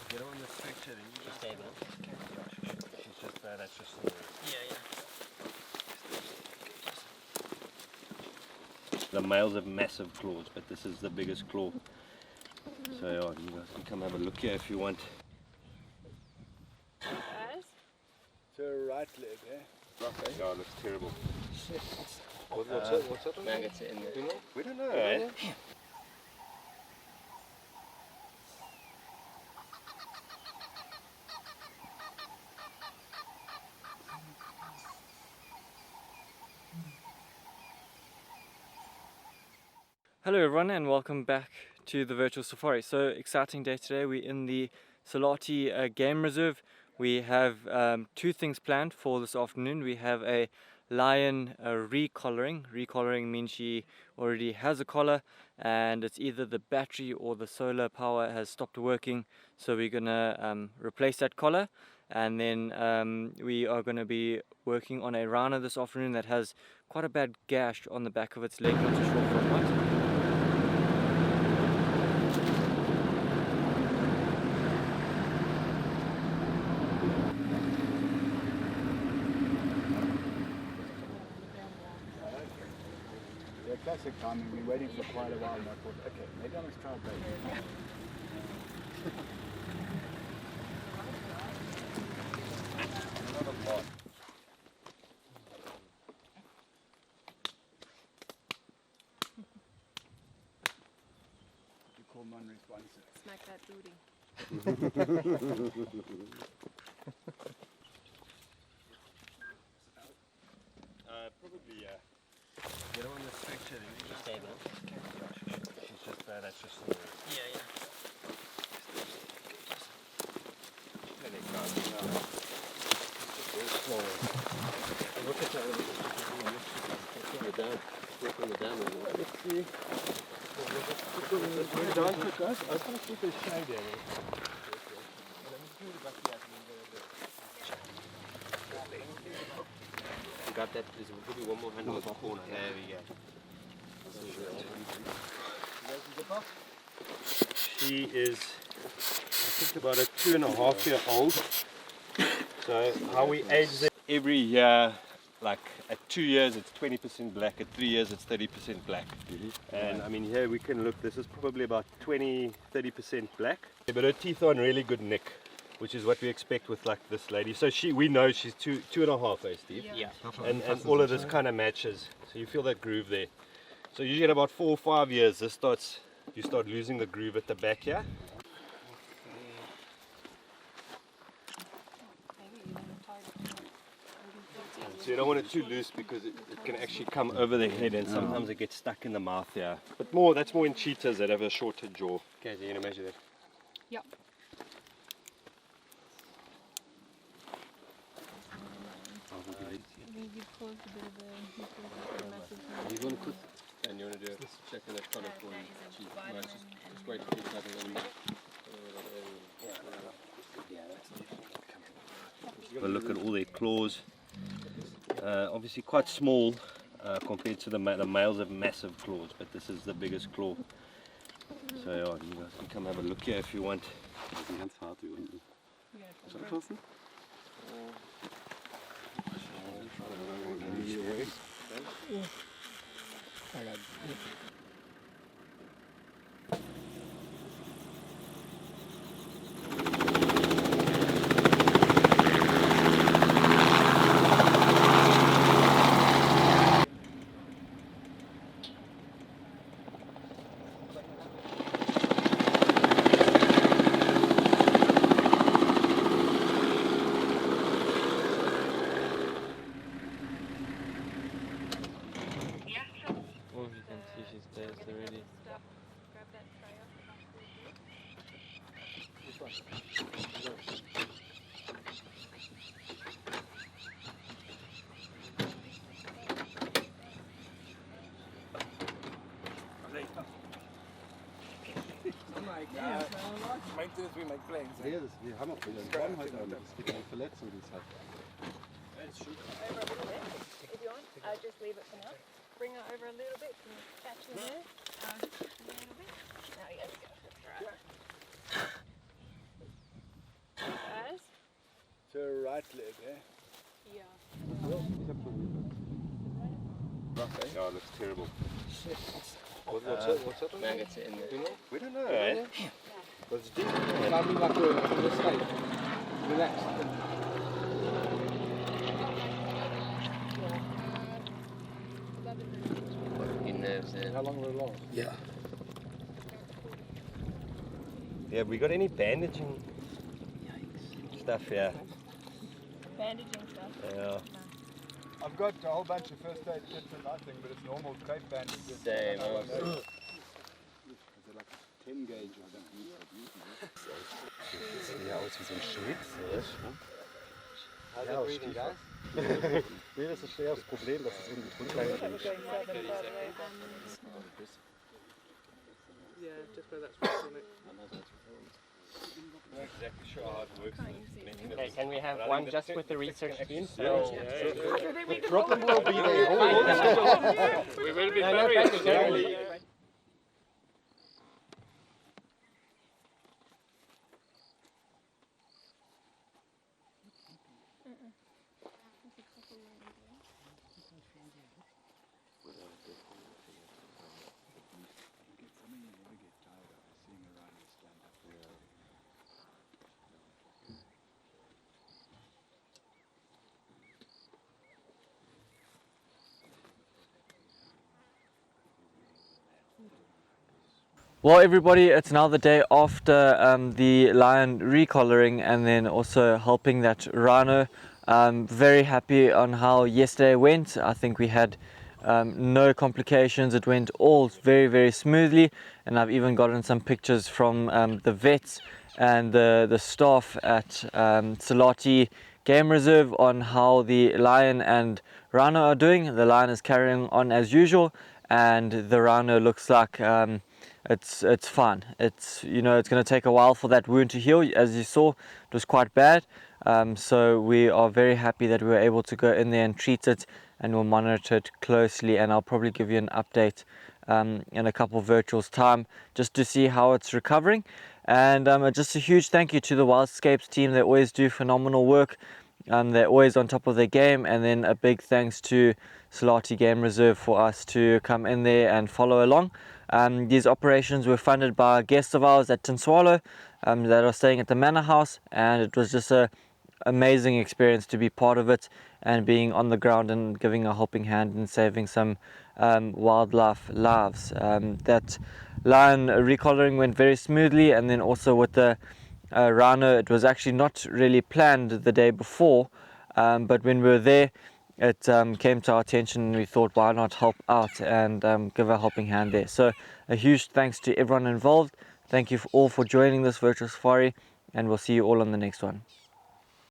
Get her on the stretcher and you just stable. She's just that's just Yeah. The males have massive claws, but this is the biggest claw. So yeah, you guys can come have a look here if you want. To her right leg, eh? Okay. Oh, it looks terrible. What's that? Maggots in there. We don't know, eh? Hello everyone and welcome back to the virtual safari. So exciting day today. We're in the Salati Game Reserve. We have two things planned for this afternoon. We have a lion recollaring. Recollaring means she already has a collar and it's either the battery or the solar power has stopped working. So we're gonna replace that collar, and then we are going to be working on a Rhino this afternoon that has quite a bad gash on the back of its leg. Not too sure from what. Yeah, classic timing. We've been waiting for quite a while and I thought, okay, maybe I must try it later. Not a lot. You call non-responsive. Smack that booty. Probably, yeah. Get her on the stretcher and you just Stable. she's just that's just Yeah. Look at that. Down. Look on the down. Let's see. Down quick, guys. I was going to keep it shade there. Got that. There's maybe one more hand on the corner. There we go. She is, I think, about a 2.5-year-old. So how we age them every year, like at 2 years it's 20% black, at 3 years it's 30% black. And I mean here we can look, this is probably about 20-30% black. But her teeth are in really good nick, which is what we expect with like this lady. So we know she's 2.5, eh, Steve? Yeah. And all of this kind of matches. So you feel that groove there. So usually at about 4 or 5 years, you start losing the groove at the back here. So you don't want it too loose because it can actually come over the head and sometimes it gets stuck in the mouth here. But that's more in cheetahs that have a shorter jaw. Okay, so you're going to measure that? Yep. You want to put, and you want to do a check in that color for cheetah. No, just wait to keep cutting them. Have a look at all their claws. Obviously quite small compared to the males have massive claws, but this is the biggest claw. So yeah, you guys can come have a look here if you want. Oh, you can see she's dazed already. Grab that tray off. Maintenance, we make planes. Ja, wir haben auch wieder einen Baum heute an. Es gibt eine Verletzung, die es hat. Over a little bit, if you want. Just leave it for now. Bring it over a little bit. Can you catch the hair? A little bit. Now you gotta go. Right. So right leg, eh? Yeah. Yeah, it looks terrible. What's that? Maggots in there. We don't know, eh? But it's deep. Climbing like a this stage. Relax. Fucking nerves there. How long will it last? Yeah. Yeah, we got any bandaging stuff here? Bandaging stuff. Yeah. I've got a whole bunch of first aid kits and nothing, but it's normal crepe bandages. Same. I don't know what they are. Is it like a 10 gauge or something? Ja, aus wie so ein Schild. Ja, breathing, guys? Nee, das ist eher das Problem, dass es irgendwie drunter geht. Yeah, just where that's on it. I'm not exactly sure how it works. Okay, can we have one just with the research team? The problem will be there. We will be very Well, everybody, it's now the day after the lion recollaring and then also helping that rhino. Very happy on how yesterday went. I think we had no complications. It went all very, very smoothly, and I've even gotten some pictures from the vets and the staff at Salati Game Reserve on how the lion and rhino are doing. The lion is carrying on as usual, and the rhino looks like it's fine. It's, you know, it's going to take a while for that wound to heal. As you saw, it was quite bad. So we are very happy that we were able to go in there and treat it, and we'll monitor it closely, and I'll probably give you an update in a couple of virtuals time just to see how it's recovering. And just a huge thank you to the Wildscapes team. They always do phenomenal work. They're always on top of their game, and then a big thanks to Salati Game Reserve for us to come in there and follow along. These operations were funded by guests of ours at Tinswalo that are staying at the Manor House, and it was just an amazing experience to be part of it and being on the ground and giving a helping hand and saving some wildlife lives. That lion recollaring went very smoothly, and then also with the rhino, it was actually not really planned the day before, but when we were there, it came to our attention, and we thought, why not help out and give a helping hand there. So a huge thanks to everyone involved. Thank you all for joining this virtual safari, and we'll see you all on the next one.